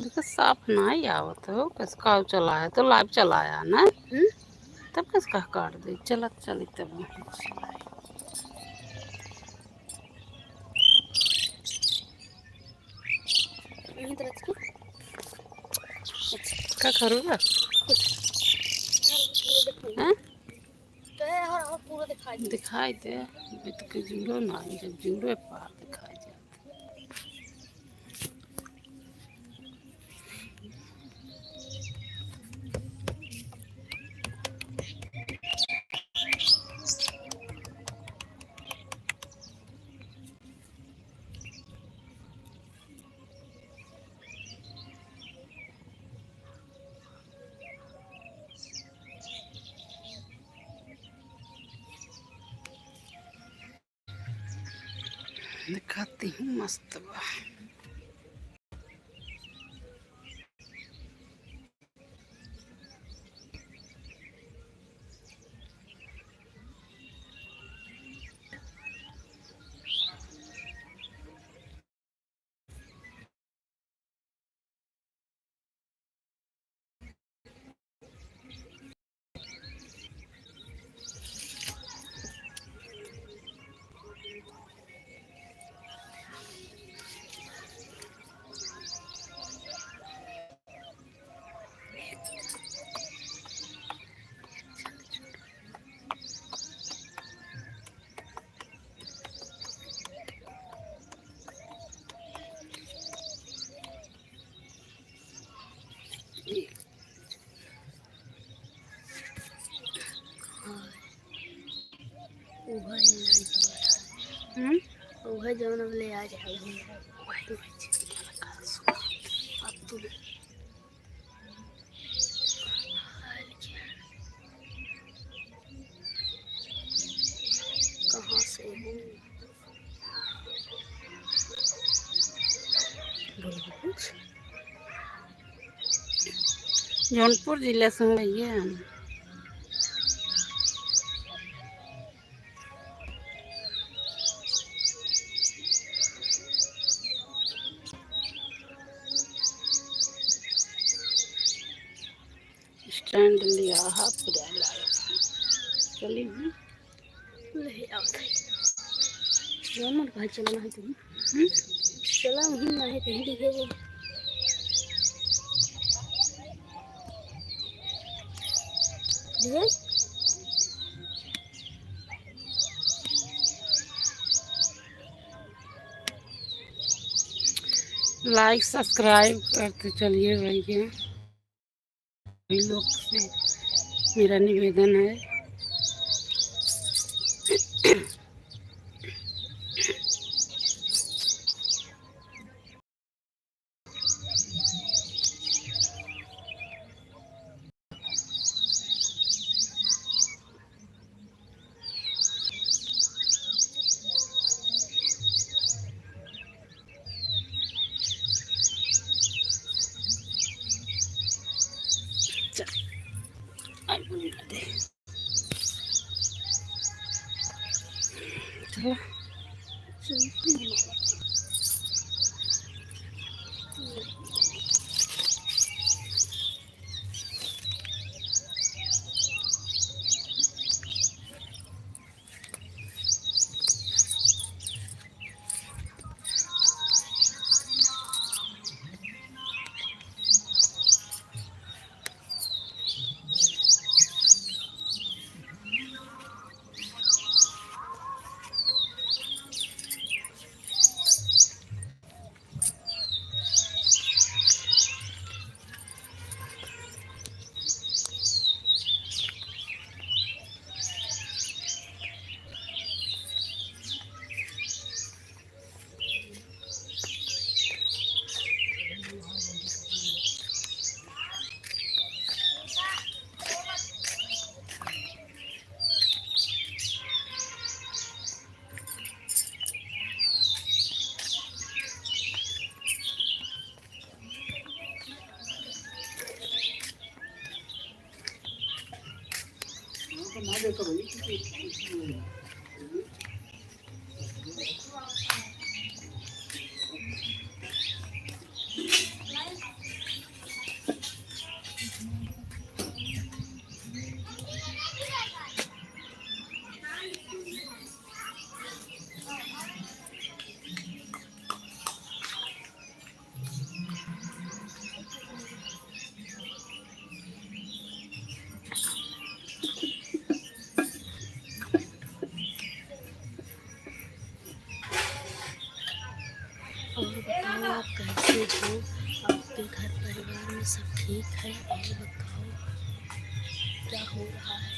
देखो साफ नहीं आवत हो कैसे काव चलाया तो लाइव चलाया ना तब कैसे कहा काट दे चलत चली तब क्या करूँगा दिखाई दे बीत के जुड़ो ना जब जुड़े पार दिखाई दे दिखाती हूँ मस्त बा वह जौन अब ले आ जाए कहाँ से हूँ जौनपुर जिले से भैया स्टैंड लिया हाथ चलिए ले आवत है जौन भाई चलना है तुम चला वहीं ना है कहीं दिखेगा दिखे लाइक सब्सक्राइब करते चलिए भैया सभी लोग से मेरा निवेदन है चलो बताओ आप कैसे हो, आपके घर परिवार में सब ठीक है? और बताओ क्या हो रहा है?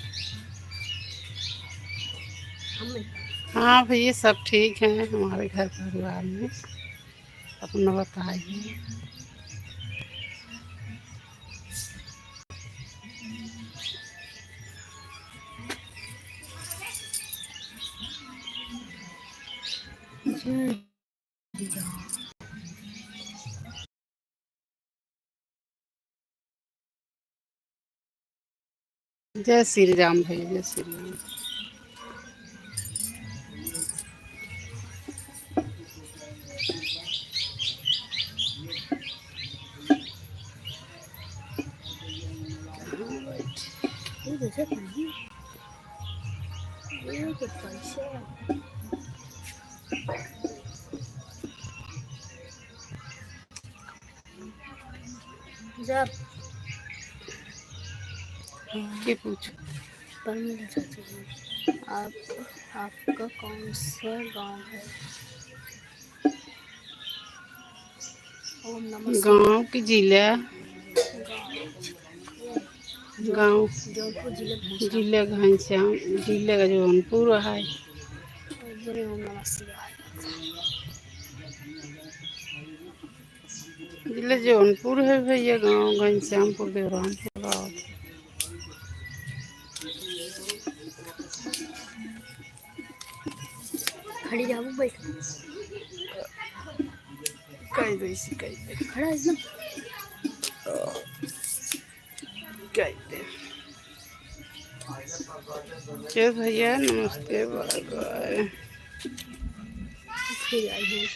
हमें हाँ भैया सब ठीक है हमारे घर परिवार में। अपना बताइए। जय श्री राम भैया, जय श्री राम। ये कैसे नहीं, ये तो पैसे जब के पूछो। पर मेरा चाचा जी, आपका कौन सा गांव है? ओम नमः शिवाय। गांव की जिला, गांव जौनपुर जिले भैंसा। जिले घनश्याम, जिले का जौनपुर है। बोले ओम नमः शिवाय। जिले जौनपुर है भैया, गांव घनश्यामपुर देवरामपुर गाँव। खड़ी जाओ बैठ, कह दो इसी कह दे, खड़ा एकदम। कह दे। चल भैया नमस्ते, बाय बाय। फिर आई हूँ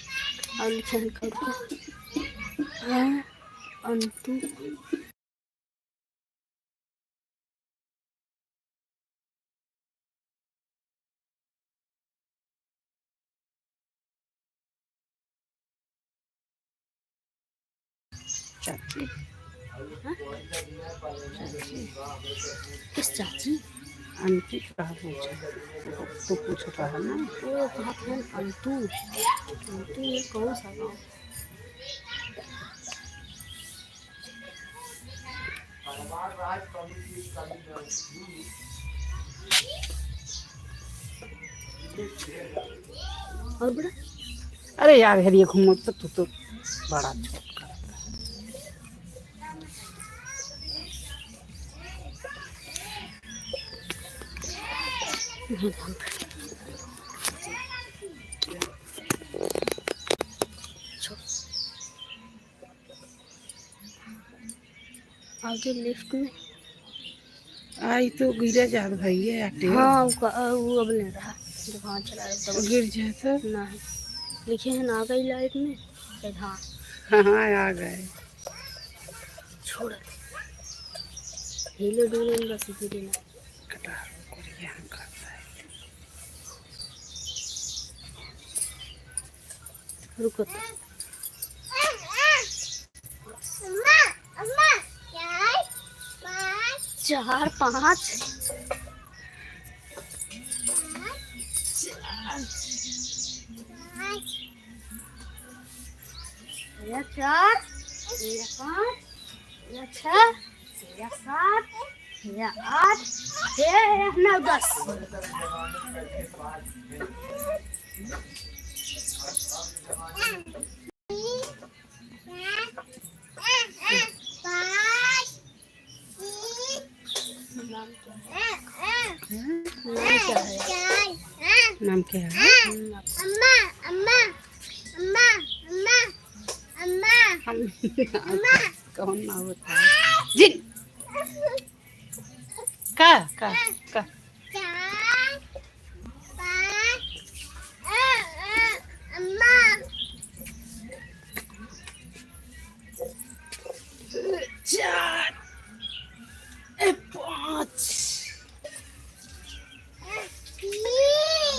और लिखन करो अंतु। चाची, किस चाची? आंटी कहा पूछा, तो पूछ रहा है ना। वो कहा था अंतु। अंतु ये कौन सा गाँव? और बड़ा अरे यार हरिये घूमो तो तू तो बड़ा छोट कर। आगे लेफ्ट में। आई तो गिरा जात भैया आटे। हाँ वो अब ले रहा दुकान चला रहा है। गिर जाए तो नहीं लिखे हैं ना गई लाइट में। हाँ हाँ आ गए। छोड़ हिले डूले बस गिरे ना। कटार कोरिया करता है। रुको तो। 4 5 या 4 या 5 या 6 या 7 या 8 या 9 10। नाम क्या है? नाम क्या है? अम्मा अम्मा अम्मा अम्मा अम्मा अम्मा कौन ना होता है जिन का अम्मा 4 5।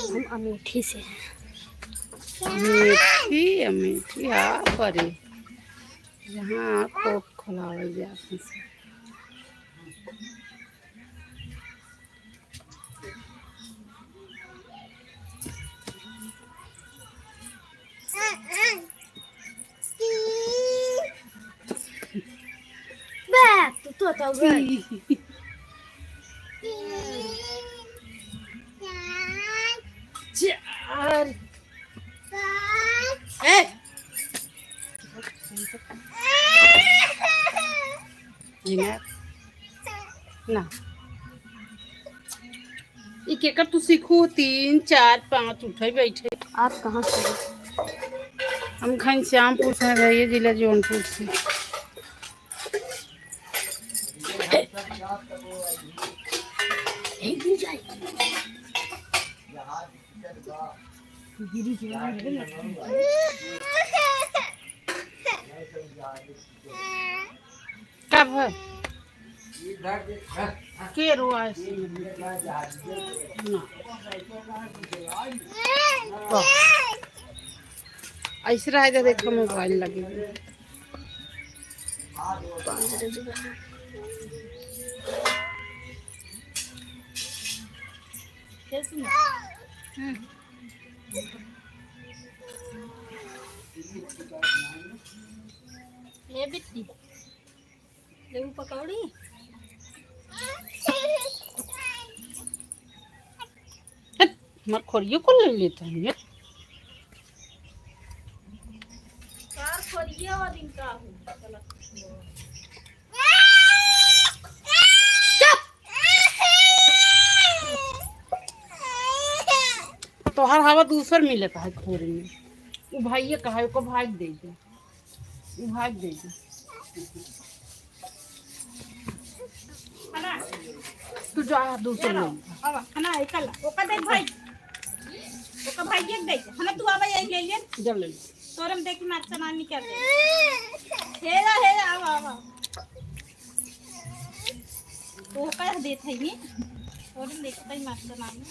हम अमेठी से हैं। अमेठी अमेठी हाँ परे जहाँ कोट खोलावल जाते से। बताओ भाई। चार ए जिना ना एक एक तू सीखू 3 4 5 उठे बैठे। आप कहाँ से हो? हम घनश्यामपुर से रहिए, जिला जौनपुर से। कब है के रुआ ना ऐसे रह जा, देखो मोबाइल लगे ले बिट्टी ले पकौड़ी। मत खोरियो को ले लेता है ये। खोरिए और दिन का तो हर हवा दूसर मिले का है खोरे में। वो भाई ये कहा को भाग दे दे, वो भाग दे दे। तू जा दूसर ले अब खाना एकल ओका देख भाई, ओका भाई देख दे खाना तू आवे आई ले ले जब ले तोरम देख मैं अच्छा नानी कर दे। हेरा हेरा आवा तो का देत है ये तोरम देखता ही मत नानी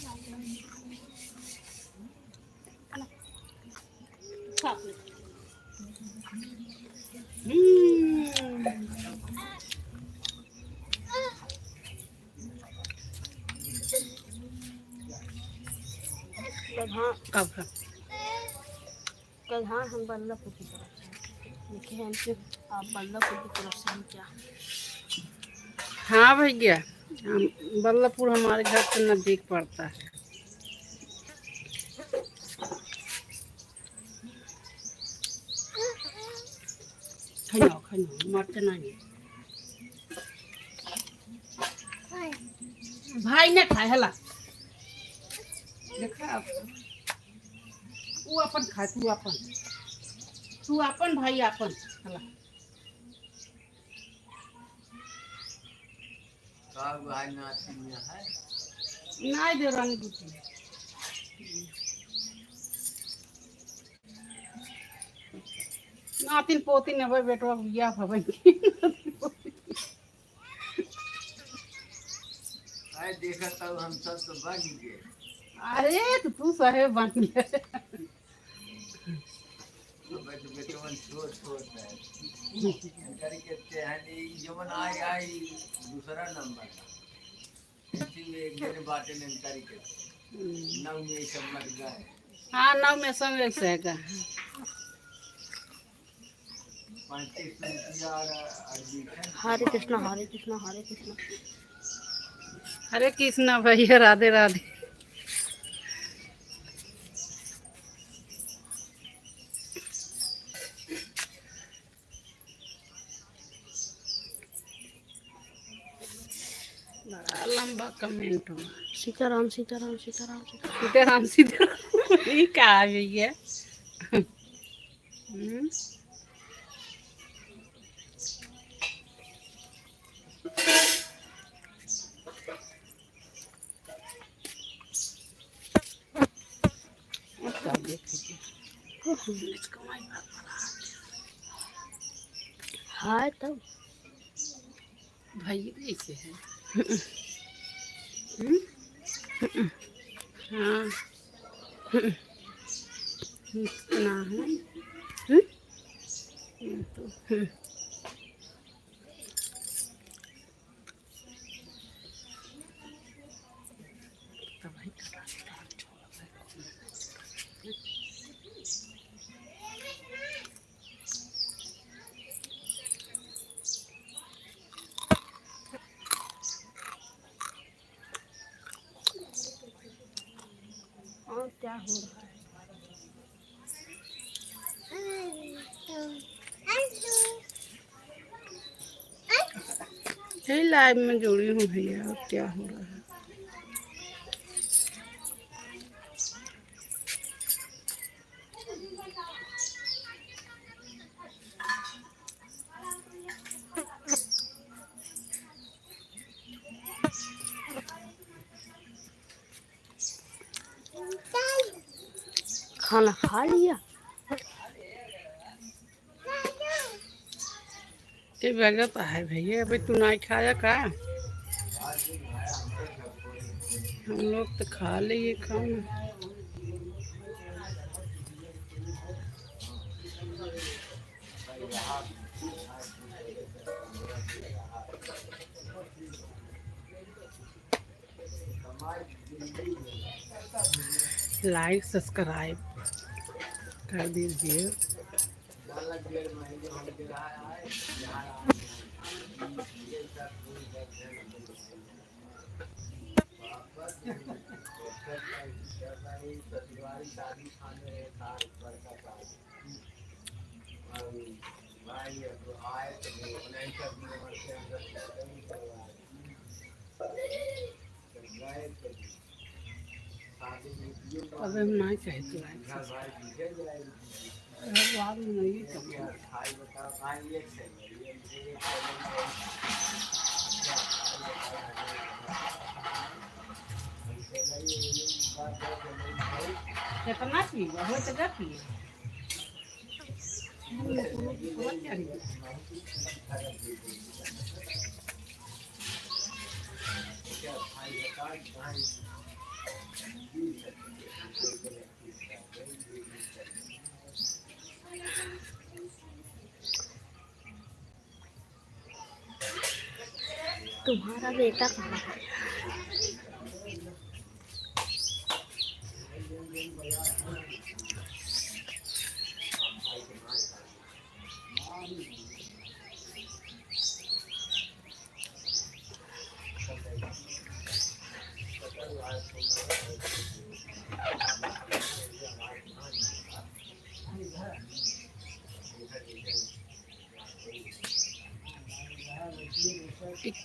खाप ले। हाँ कब है कल हाँ हम बल्लभपुर की तरफ से लिखे हैं कि आप बल्लभपुर की तरफ से हम क्या। हाँ भैया, हम बल्लभपुर हमारे घर से नजदीक पड़ता है। खाओ मरते नहीं भाई ने खाए हला देखा वो अपन खाए, तू अपन भाई अपन हला नहीं दे रानी दूसरी नातिन पोती ने भाई बेटवा बिया भवन देखा तब हम सब तो बन गए। अरे तो तू सहे बन गए। बेटवन छोट है इनकरी कहते हैं जवन आई दूसरा नंबर इसी में एक दिन बातें इनकरी कहते नव में सब मर गए। हाँ नव में सब एक से का 35 रुपया हरे कृष्णा हरे कृष्णा हरे कृष्णा हरे कृष्णा भैया राधे राधे। बड़ा लंबा कमेंट हुआ। सीताराम सीताराम सीताराम सीताराम सीताराम ये कहा भैया। हाँ तब भाई ऐसे है। हाँ इतना है तो हो रहा है। यही लाइव में जुड़ी हूँ भैया, और क्या हो रहा है। खाना खा लिया? ये वजह तो है भैया, अभी तू नहीं खाया का? हम लोग तो खा लिए खाना। लाइक सब्सक्राइब कर दीजिए। अबे हम नहीं कहे तो बाद में नहीं कमा। कितना पिएगा हो तो क्या पिए। तुम्हारा बेटा कहाँ है?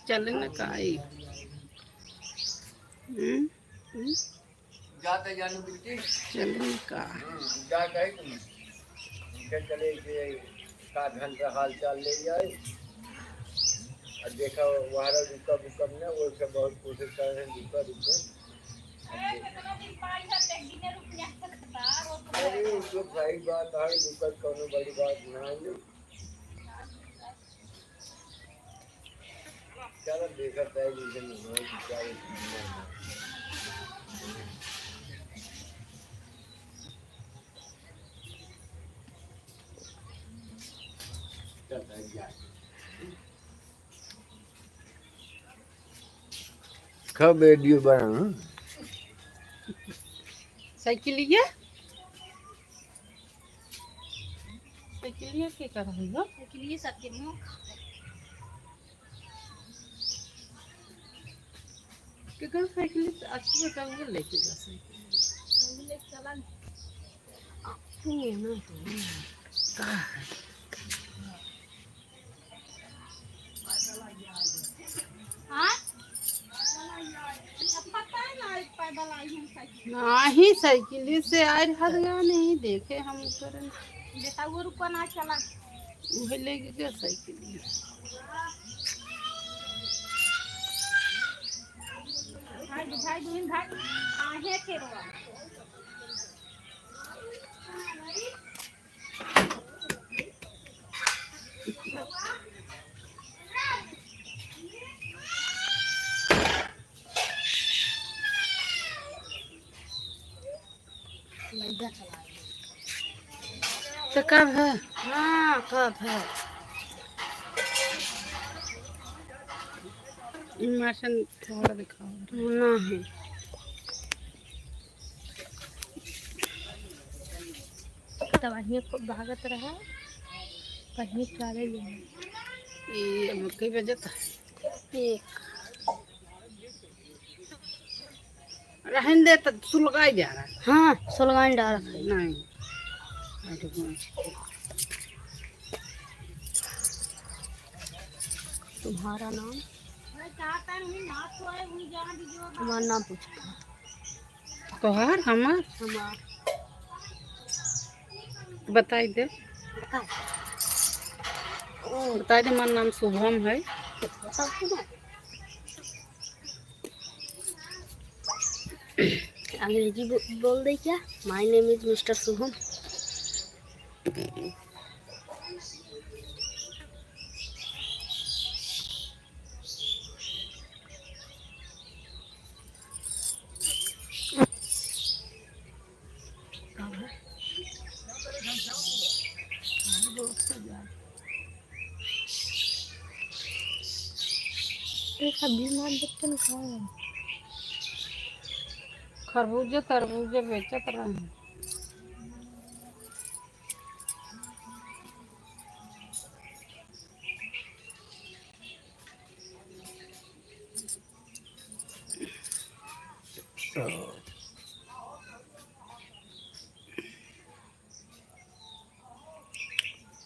चले न काई। जाते जाने बिल्टी चले का जा कहे तुम उनके चले के का घंटा हाल चाल ले जाए और देखा वहाँ रुका बुका में वो सब बहुत कोशिश कर रहे हैं रुका रुके। अरे उसको सही बात है, रुका कोनो बड़ी बात ना है। चलो देखा तय रीजन हो क्या कब वीडियो बना साइकिलिया साइकिलिया के कर रही हो? साइकिल सबके मुँह के कर साइकिल अच्छी बेटा वो लेके जा साइकिल ले चला ना तो का हाँ पता है ना पैदल आई हूँ साइकिल नहीं साइकिल से आए हदगा नहीं देखे हम करें बेटा वो रुपा ना चला वही लेके गया साइकिल। भाई भाई दून भाई आहे के रोआ तो कब है? हाँ कब है? मशीन थोड़ा दिखाओ ना है तबाही को भागत रहा कहीं चाले जाए ये कई बजे था? एक रहने दे तो सुलगाई जा रहा है। हाँ सुलगान डाल रखा है। नहीं ऐसे कौन सी- तुम्हारा नाम? तुम्हारा नाम पूछा। तोहार हमार हमारा बताई दे बता। बताई दे। हमारा नाम शुभम है। बता तुम्हारा अंग्रेजी बोल दे क्या? My name is mister Shubham. एक बीमार बच्चे ने खाया। खरबूजे तरबूजे बेचत रहे।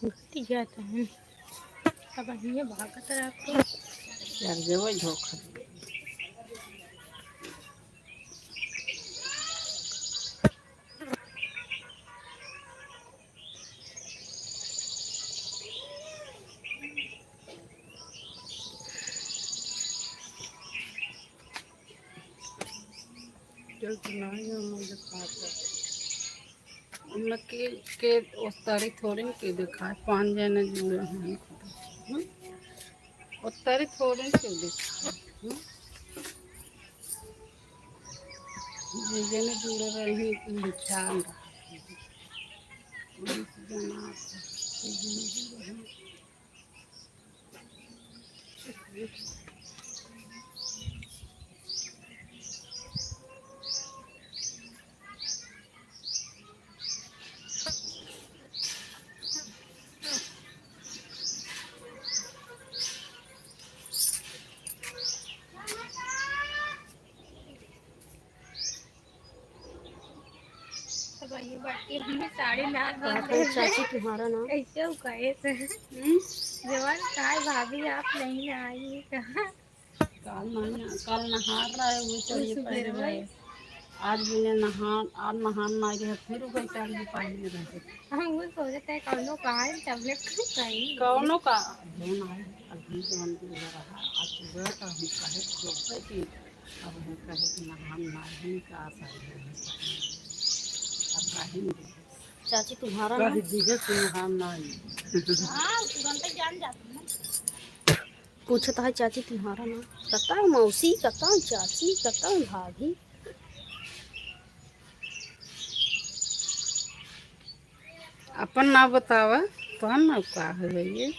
गलती जाता है अब ये भागत रहा आपको। यार जेबो धोखा चल तो नहीं हम दिखाते मैं के उस तारीख थोड़ी ना के दिखा 5 जने जुड़े हैं उस तारीख थोड़ी ना के दिखा जे जने जुड़े रहे निशान रहा 19 जना से जने जुड़े हैं। ये बाकी हमने साड़ी ना चाची तुम्हारा नाम ऐसे हो कहे से जवान काय भाभी आप नहीं आई कहाँ? कल नहार रहा है वो चलिए पहले गए आज भी ने आज नहाना है फिर वो चार भी पहले रहे हम वो सोचते हैं कौनो कहा है टैबलेट कहीं कौनों का फोन आया अभी जो मंदिर में रहा आज सुबह का हम कहे सोचते कि अब हम कहे कि नहाना ही का आशा है अब कहेंगे चाची तुम्हारा कह नाम? दीजिए कि नहाना ही हाँ तुरंत जान जाती है। पूछता है चाची तुम्हारा नाम? कता मौसी कता चाची कता भाभी। अपन ना बतावा तो हम ना का है ये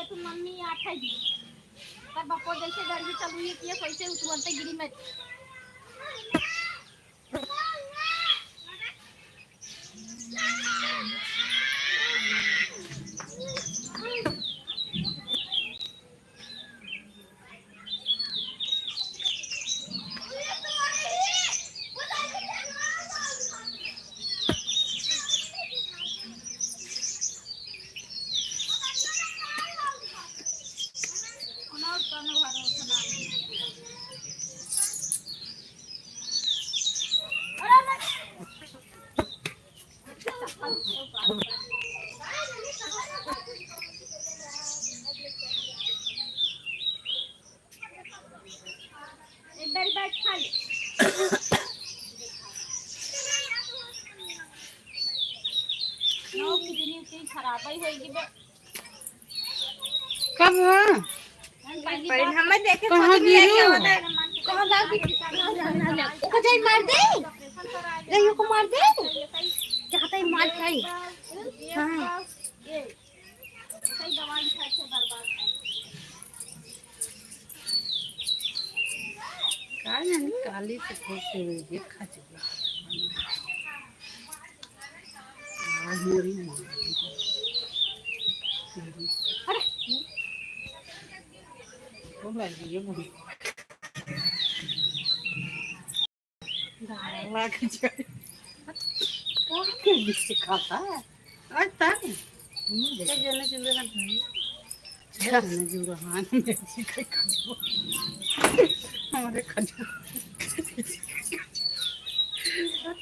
तुम मम्मी आठ दी तब बपो जैसे गर्मी चलू ये किए कैसे उतरते गिरी में खराब ही होगी कब है हमें देखे कहाँ गिरी कहाँ को जाई मार दे गईयों को मार दे चाहता है मार खाई। हाँ काली से खोसे हुए देखा चुका आज मेरी माँ वो लगी है मुझे दाल के जाए और क्या जिससे खाता है आज तक क्या जाने जुड़े ना भाई जाने जुड़ा हाँ मेरी का खजो हमारे खजो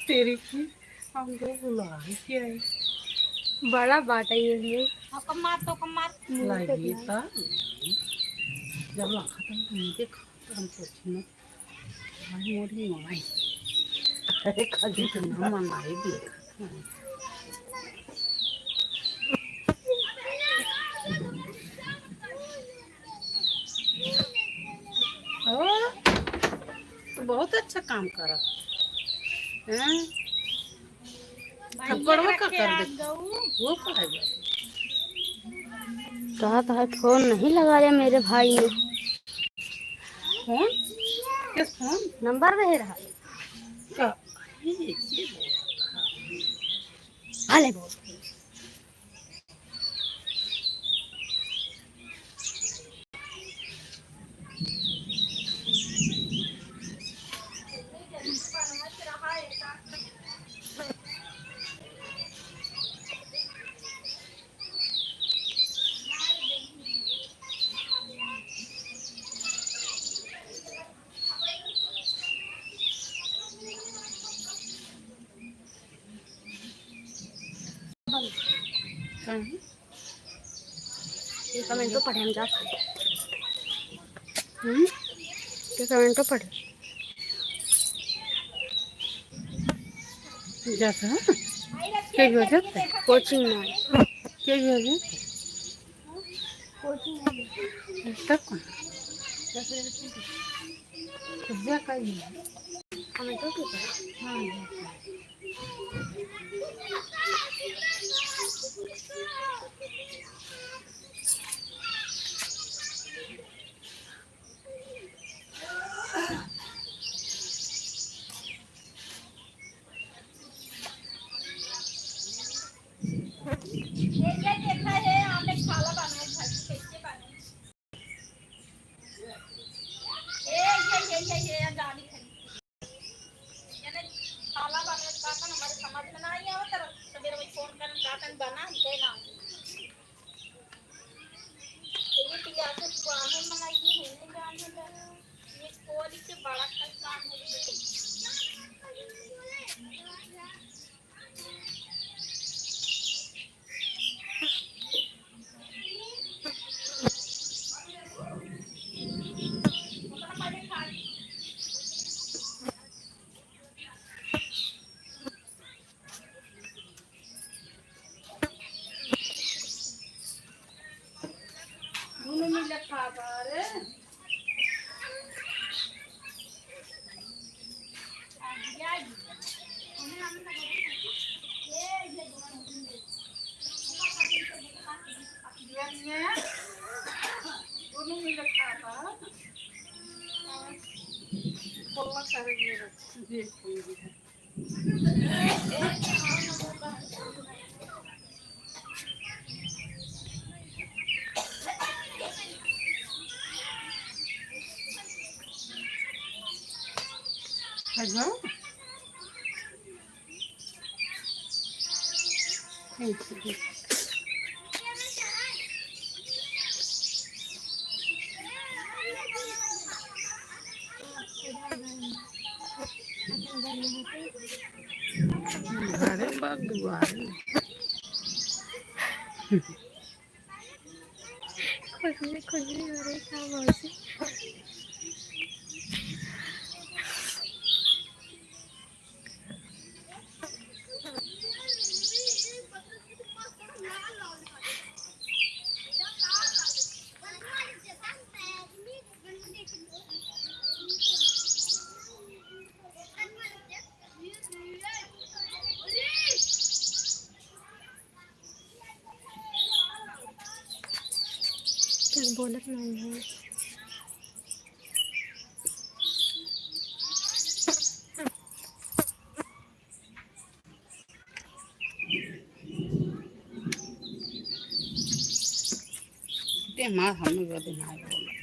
तेरी की हम तो बुला ही क्या है बड़ा बाटा ये लाइए था जब रखा था मुझे खाता हम सोचने भाई मोरी माई अरे खजो तो ना मनाई देखा ओ तो बहुत अच्छा काम करा हैं थप्पड़वा का कर दे वो पड़ेगा कहा फोन नहीं लगा रहे मेरे भाई ने फोन किस फोन नंबर दे रहा का ये हाले बोल कहाँ ये कमेंट तो पढ़े हम जा ये कमेंट तो पढ़े जाता क्या वजह है कोचिंग में क्या वजह तक कौन जा का ही कमेंट तो पढ़े हाँ हेलो घरे बाग दुआरे खुजली हो रही था मौसी कुछ बोलत नहीं है माँ हमें बदे ना बोला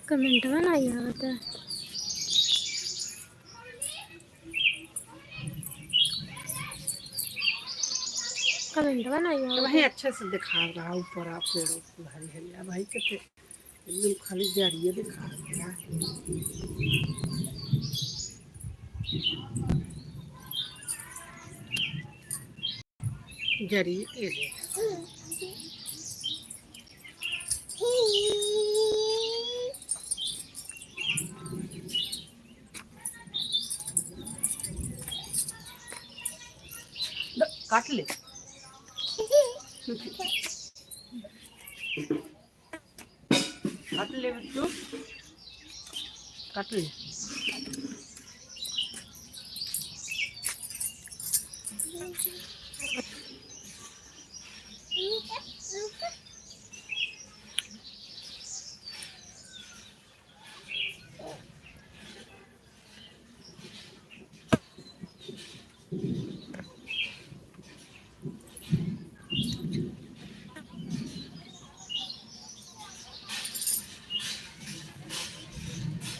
कमेंट में ना आया होता कमेंट में ना आया तो वही अच्छे से दिखा रहा ऊपर आप पेड़ों को हरी हरी भाई कहते एकदम खाली जरिए दिखा रहा जरिए ये काट ले काट ले बिट्टू काट ले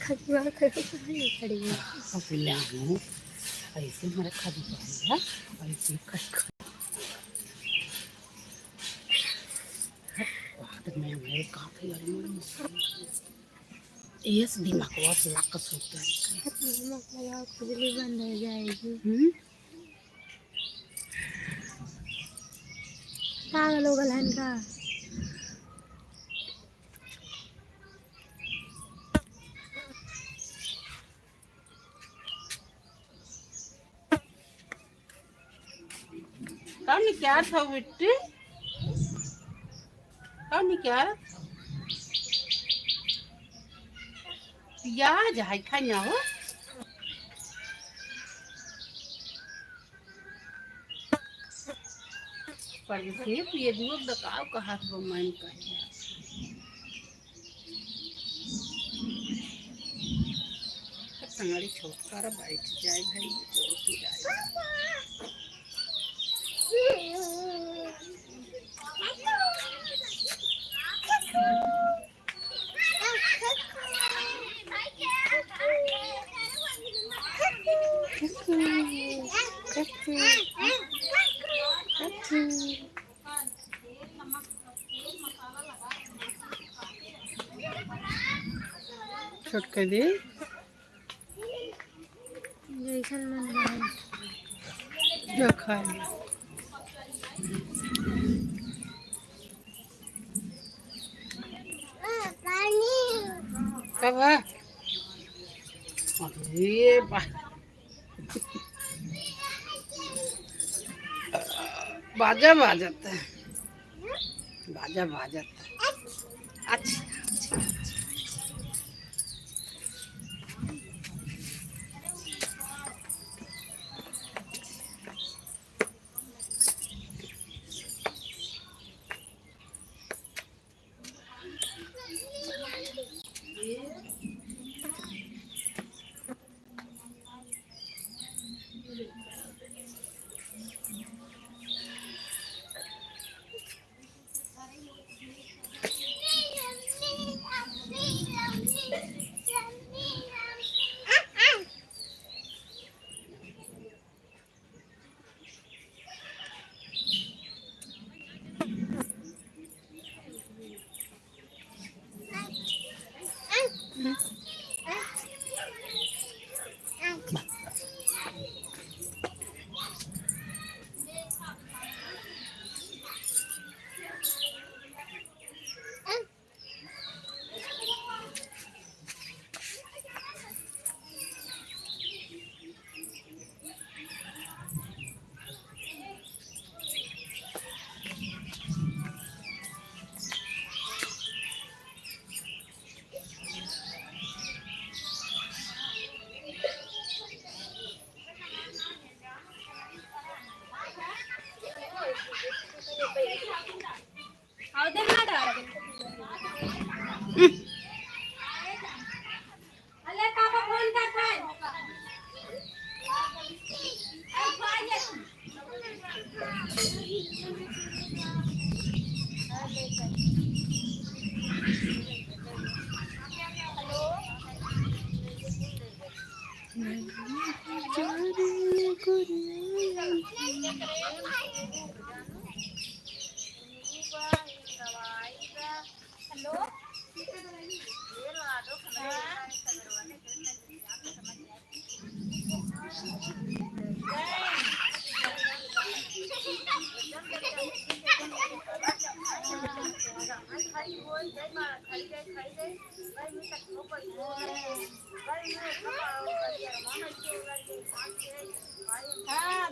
खजुआ खड़ी है ले आऊँ ऐसे मेरे खाली पड़ेगा ऐसे खट खट में मेरे काफी इस दिमाग वास लाक सोता है खुजली बंद हो जाएगी पागल हो गल हन का कौन क्या था बिट्टी कौन क्या प्याज है खाना हो पर ये पिए दकाव का हाथ बमान कर हमारी छोटकार बैठ जाए भाई छोटका दे जैसन मन रहा जो खा ले कब है अरे बाजा बाजता है बाजा बाजता है अच्छा हेलो हाँ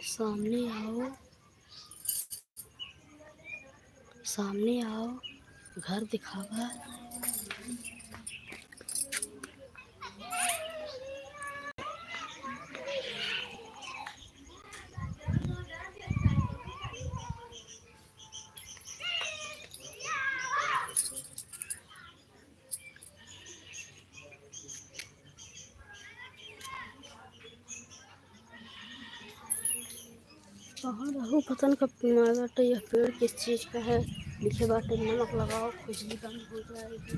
सामने आओ। सामने आओ, घर दिखावा। कहाँ रहूँ पता नहीं कब बाटे। यह पेड़ किस चीज़ का है? लिखे बाटे नमक लगाओ खुजली बंद हो जाएगी।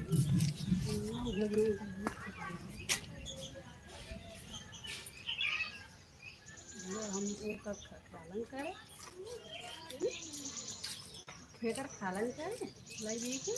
हम एक खालन करें, फेटर खालन करें लगी के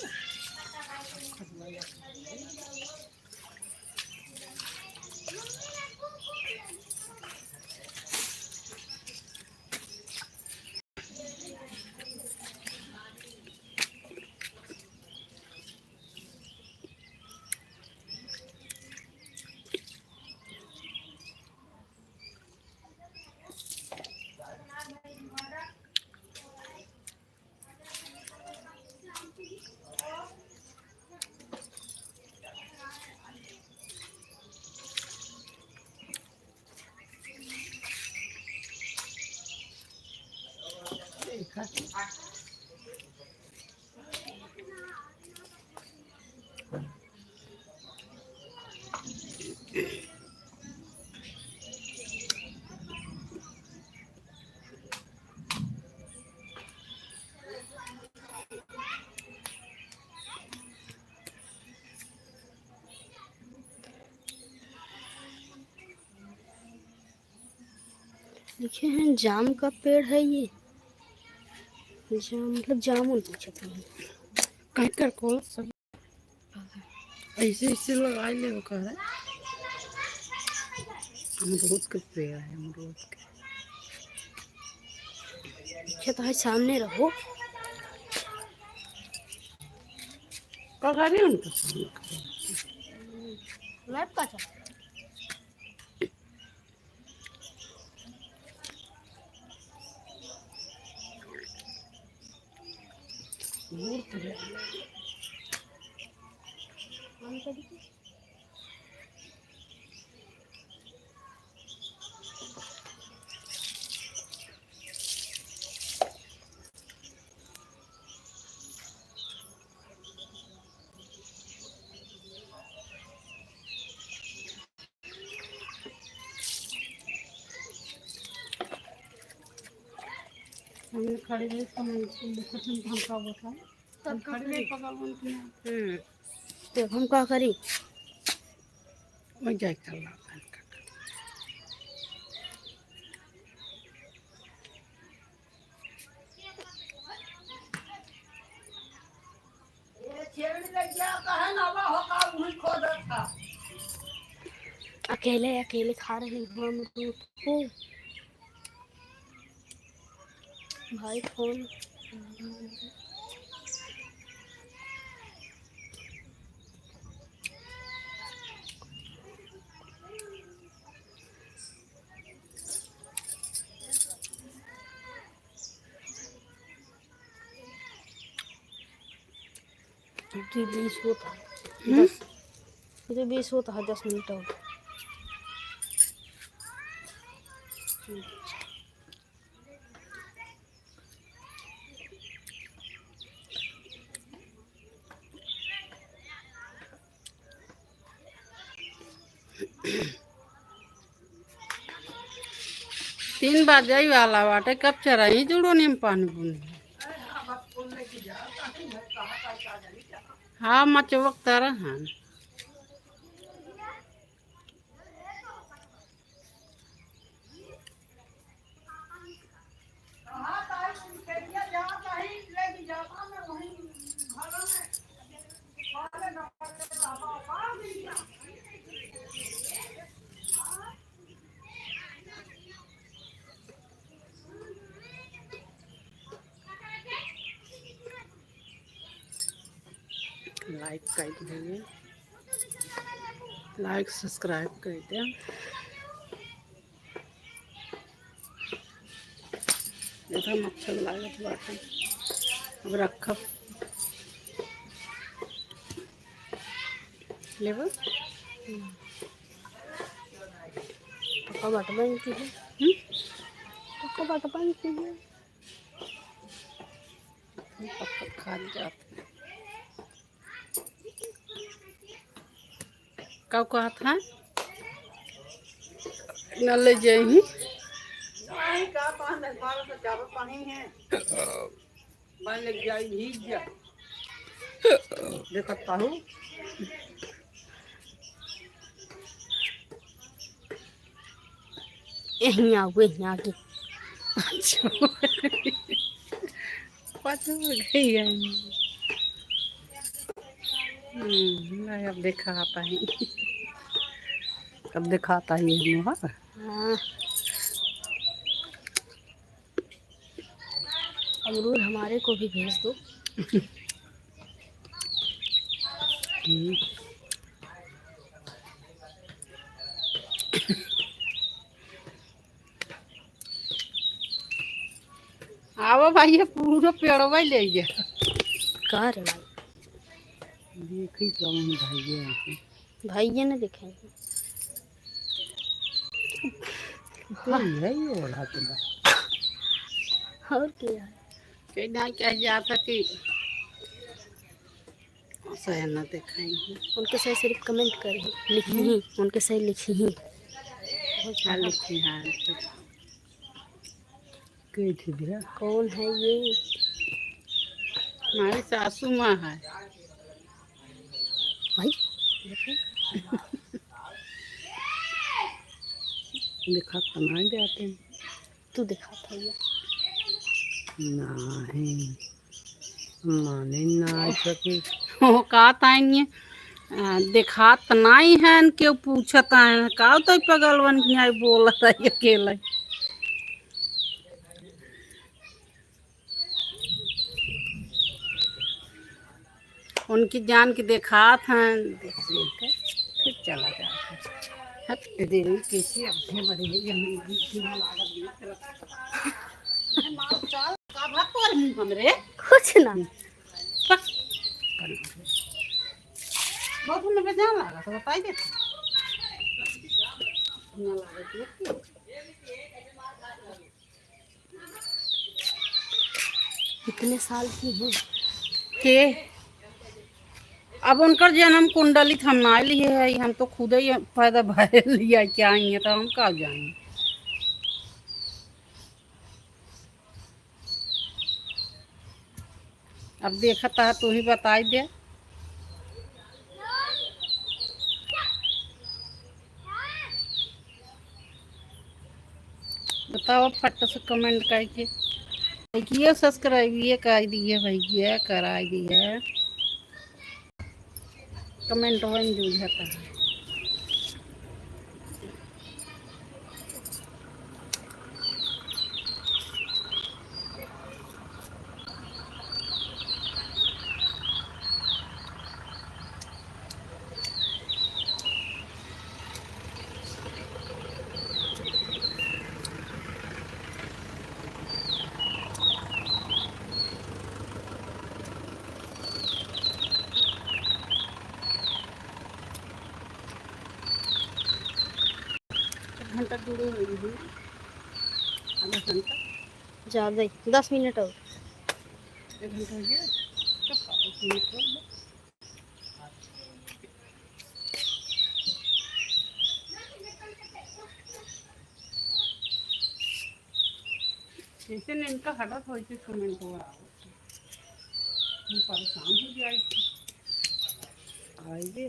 लिखे हैं जाम का पेड़ है ये। जाम मतलब जामुन पूछे थे। कहीं कर को सब ऐसे ऐसे लगा ले वो कह रहा है अमरूद के पेड़ है, अमरूद के। लिखे तो है सामने रहो। कह रही उनके सामने लाइट का चला हमने खड़ी रही समय धमका बोला तब खड़ी रही पकड़ उनकी तो हम क्या करी? वही जाए कर ला अकेले अकेले खा रही हूँ अमरूद को। भाई फोन तो 20 होता है 10 तो 20 होता है 10 मिनट और। तीन बजे वाला बाटे कब चराई जुड़ो नहीं पानी बुनी। हाँ मचवक तरह हैं लाइक कर दीजिए, लाइक सब्सक्राइब कर दें। इतना मच्छर लागत बाटे। अब रखो लेबो पक्का बाट बनती है, पक्का बाट बनती है। पक्का खा जाते कब कहा था न ले जाही का पान बाल से चावल पानी है मैं ले जाई भीग जा देखता हूँ यहीं आओ यहीं आगे। पाँच हो गई है नहीं अब दिखाता ही अब दिखाता ही है हाँ अमरूद हमारे को भी भेज दो। आओ भाई ये पूरा पेड़वा ले गया कहाँ रे भाई? देखी कौन भाई भाई ये ना दिखाएंगे। है ये वाला और क्या है? कहना क्या जाता कि सही न दिखाएंगे उनके सही सिर्फ कमेंट करें, लिखी ही उनके सही लिखी ही। क्या लिखी है कही थी दिया कौन है ये? हमारी सासू माँ है भाई देखो। दिखा तो नहीं जाते तू दिखा था ये। नहीं माने ना सके वो कहा था ये दिखात नहीं है क्यों पूछता है का तो पगलवन की आई बोला था ये अकेला उनकी जान की दिखात हैं फिर चला जाता है दिन किसी अपने बड़ी हमरे कुछ ना बहुत में जान लगा तो बताई देते कितने साल की है? के अब उनकर जन्म कुंडली हम ना लिए है हम तो खुद ही पैदा भर लिया क्या आएंगे तो हम कब जाएंगे अब देखा था तू ही बताई दे बताओ फट से कमेंट करके ये सब्सक्राइब ये कर दिए भैया करा दिया कमेंट वन जूझता है घंटा दूर हुई है आधा घंटा ज़्यादा ही 10 मिनट और। एक घंटा हो गया कब 10 मिनट हो गए जैसे ने इनका हटत हो कमेंट हुआ हम परेशान हो गया आई दे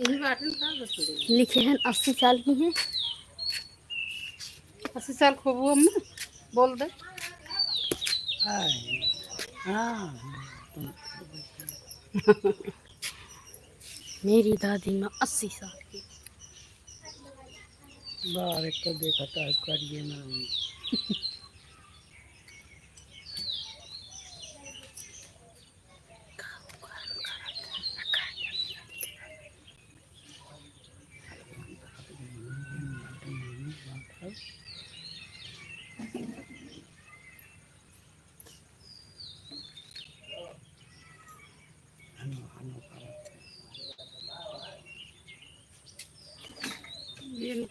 यही बाटन था बस लिखे हैं 80 साल की हैं। 80 साल खूब हम बोल दे हाँ मेरी दादी माँ 80 साल की। बाहर एक को देखा था करिए ना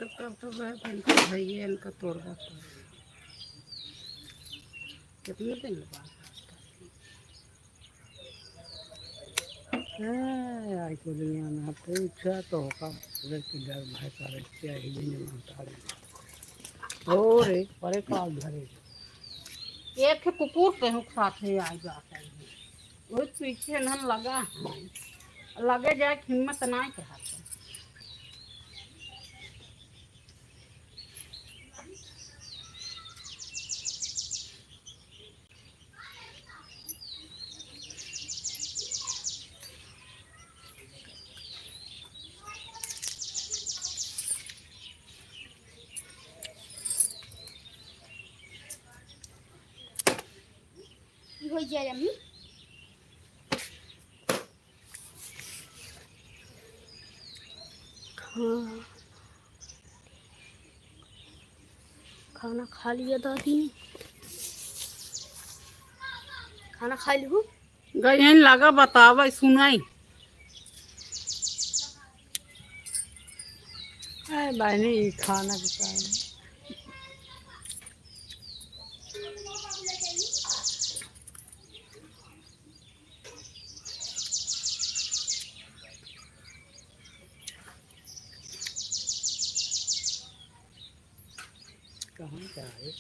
इनका तो इनका भैया इनका तोड़गा कितने दिन बाद आई को दुनिया में हफ्ते इच्छा तो होगा अगर कि डर भाई सारे क्या ही दिन मानता है और एक परे काल धरे एक कुकुर के हुक साथ ही आ जाता है वो पीछे न लगा है लगे जाए हिम्मत ना के हाथ हो जाए अम्मी हाँ खाना खा लिया दादी ने खाना खा लियो गई लगा बतावा सुनाई बहनी खाना बताए कहाँ जाए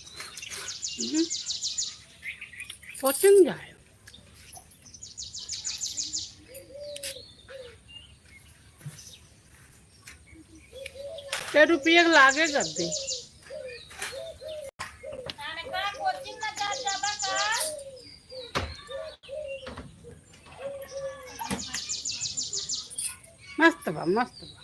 कोचिंग जाए क्या रुपये लागे कर दे मस्त बा मस्त बा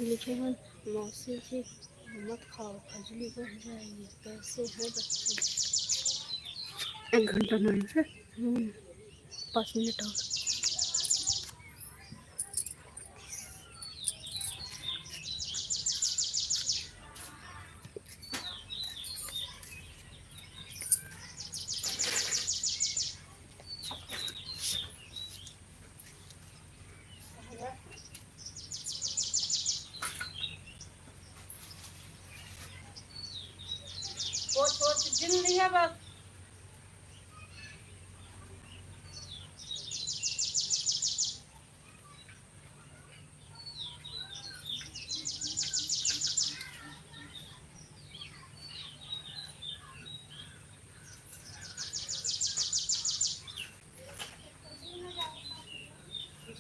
लिखे हैं मौसी जी मत खाओ खजली बढ़ जाएगी कैसे है बच्चे 1 घंटा नहीं है 5 मिनट और जिंदगी है बस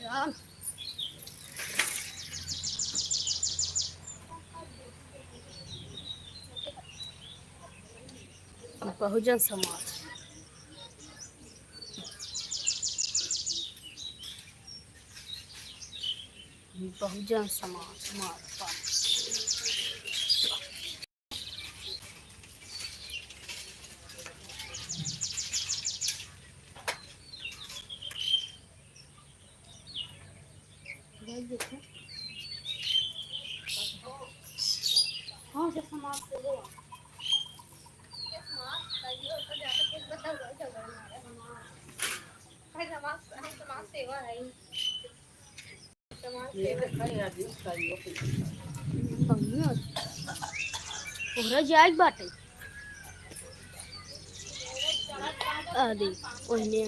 जान बहुजन समाज। बहुजन समाज माकपा। हाँ से समाज से वो समाज सेवा है ये दिखाई आदि करियो के ओहरा जाए बाटे आदि ओहने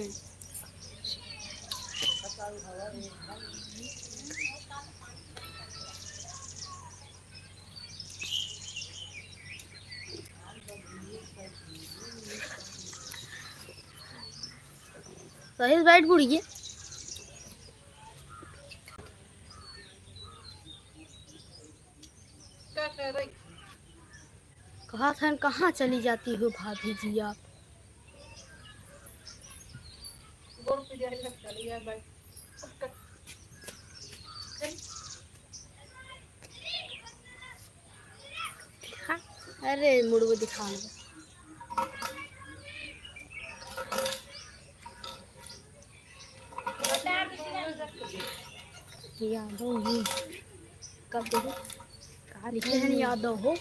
साहिल बैठ बुढ़िए क्या कह रही कहा था कहाँ चली जाती हो भाभी जी आप। गोड़ पे जाए लग चली है भाई हाँ? अरे मुड़को दिखा यादव ही कब देखो कहा लिखे हैं यादव हो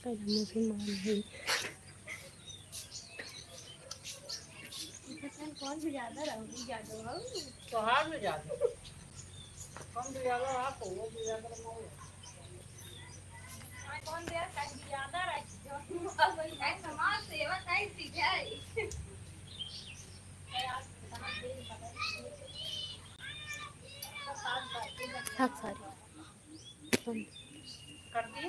मुसलमान है कौन भी ज्यादा रहोगी यादव हो तोहार में जादो कम भी ज्यादा आप हो वो भी ज्यादा मोह कौन दिया कहीं ज्यादा रही अब ये समाज सेवा कैसी है हाँ सारी करती है